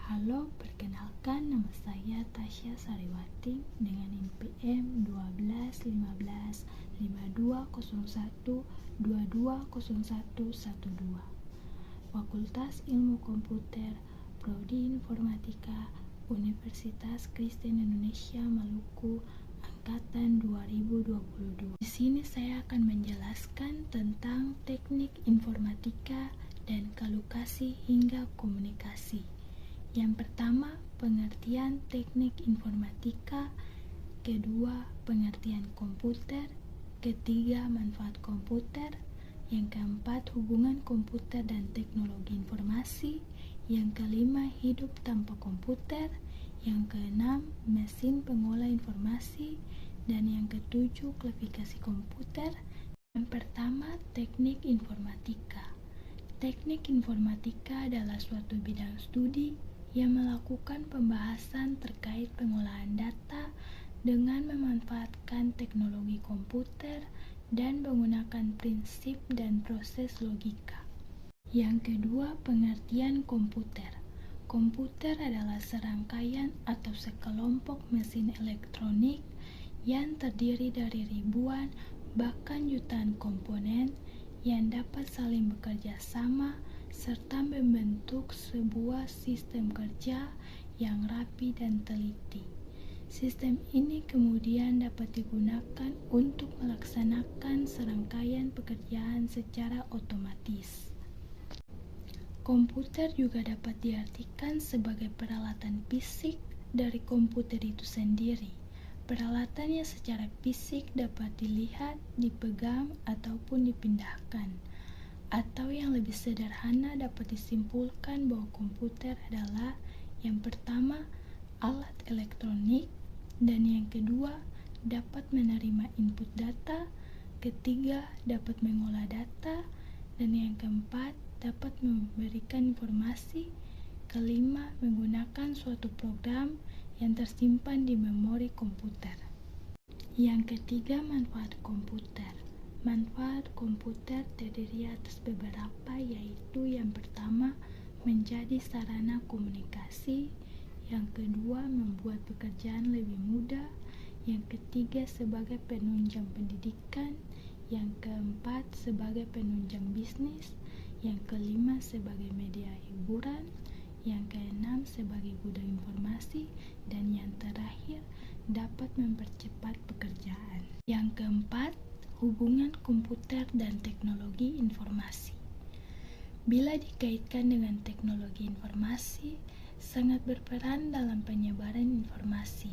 Halo, perkenalkan nama saya Tasya Sariwati dengan NPM 12155201220112, Fakultas Ilmu Komputer, Prodi Informatika, Universitas Kristen Indonesia Maluku, angkatan 2022. Di sini saya akan menjelaskan tentang teknik informatika dan kalkulasi hingga komunikasi. Yang pertama, pengertian teknik informatika. Kedua, pengertian komputer. Ketiga, manfaat komputer. Yang keempat, hubungan komputer dan teknologi informasi. Yang kelima, hidup tanpa komputer. Yang keenam, mesin pengolah informasi. Dan yang ketujuh, klasifikasi komputer. Yang pertama, teknik informatika. Teknik informatika adalah suatu bidang studi yang melakukan pembahasan terkait pengolahan data dengan memanfaatkan teknologi komputer dan menggunakan prinsip dan proses logika. Yang kedua, pengertian komputer. Komputer adalah serangkaian atau sekelompok mesin elektronik yang terdiri dari ribuan bahkan jutaan komponen yang dapat saling bekerja sama serta membentuk sebuah sistem kerja yang rapi dan teliti. Sistem ini kemudian dapat digunakan untuk melaksanakan serangkaian pekerjaan secara otomatis. Komputer juga dapat diartikan sebagai peralatan fisik dari komputer itu sendiri. Peralatan yang secara fisik dapat dilihat, dipegang, ataupun dipindahkan. Atau yang lebih sederhana dapat disimpulkan bahwa komputer adalah yang pertama, alat elektronik, dan yang kedua, dapat menerima input data, ketiga, dapat mengolah data, dan yang keempat, dapat memberikan informasi, kelima, menggunakan suatu program yang tersimpan di memori komputer. Yang ketiga, manfaat komputer. Manfaat komputer terdiri atas beberapa, yaitu yang pertama, menjadi sarana komunikasi, yang kedua, membuat pekerjaan lebih mudah, yang ketiga, sebagai penunjang pendidikan, yang keempat, sebagai penunjang bisnis, yang kelima, sebagai media hiburan, yang keenam, sebagai gudang informasi, dan yang terakhir, dapat mempercepat pekerjaan. Yang keempat, hubungan komputer dan teknologi informasi. Bila dikaitkan dengan teknologi informasi, sangat berperan dalam penyebaran informasi.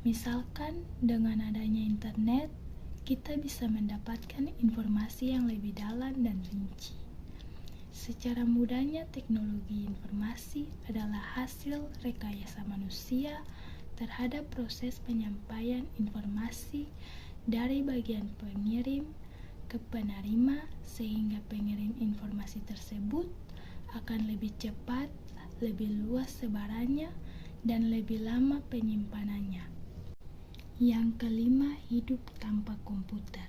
Misalkan dengan adanya internet, kita bisa mendapatkan informasi yang lebih dalam dan rinci. Secara mudahnya, teknologi informasi adalah hasil rekayasa manusia terhadap proses penyampaian informasi dari bagian pengirim ke penerima, sehingga pengirim informasi tersebut akan lebih cepat, lebih luas sebarannya, dan lebih lama penyimpanannya. Yang kelima, hidup tanpa komputer.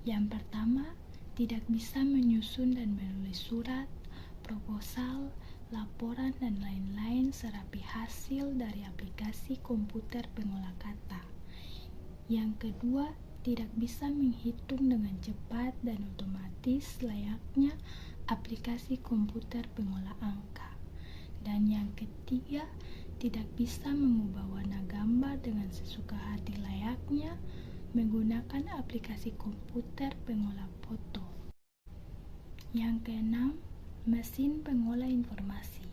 Yang pertama, tidak bisa menyusun dan menulis surat, proposal, laporan, dan lain-lain serapi hasil dari aplikasi komputer pengolah kata. Yang kedua, tidak bisa menghitung dengan cepat dan otomatis layaknya aplikasi komputer pengolah angka. Dan yang ketiga, tidak bisa mengubah warna gambar dengan sesuka hati layaknya menggunakan aplikasi komputer pengolah foto. Yang keenam, mesin pengolah informasi.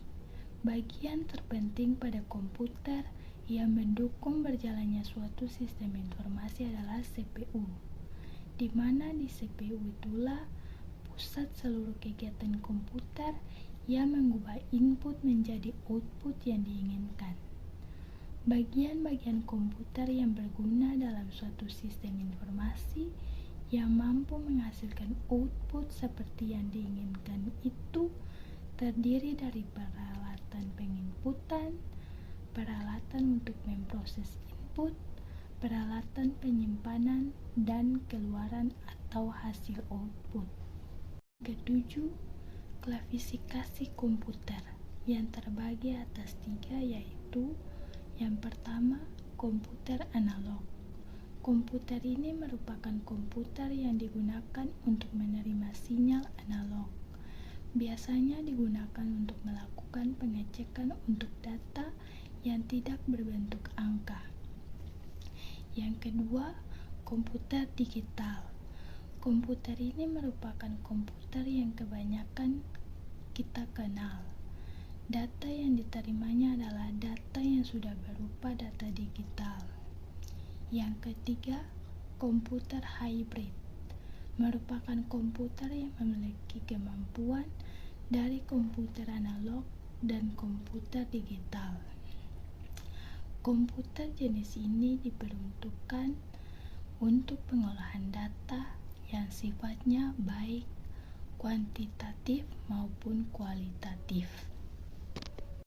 Bagian terpenting pada komputer yang mendukung berjalannya suatu sistem informasi adalah CPU, di mana di CPU itulah pusat seluruh kegiatan komputer yang mengubah input menjadi output yang diinginkan. Bagian-bagian komputer yang berguna dalam suatu sistem informasi yang mampu menghasilkan output seperti yang diinginkan itu terdiri dari peralatan penginputan, peralatan untuk memproses input, peralatan penyimpanan, dan keluaran atau hasil output. Ketujuh, klasifikasi komputer. yang terbagi atas 3, yaitu yang pertama, komputer analog. Komputer ini merupakan komputer yang digunakan untuk menerima sinyal analog. Biasanya digunakan untuk melakukan pengecekan untuk data yang tidak berbentuk angka. Yang kedua, komputer digital. Komputer ini merupakan komputer yang kebanyakan kita kenal. Data yang diterimanya adalah data yang sudah berupa data digital. Yang ketiga, komputer hybrid merupakan komputer yang memiliki kemampuan dari komputer analog dan komputer digital. Komputer jenis ini diperuntukkan untuk pengolahan data yang sifatnya baik kuantitatif maupun kualitatif.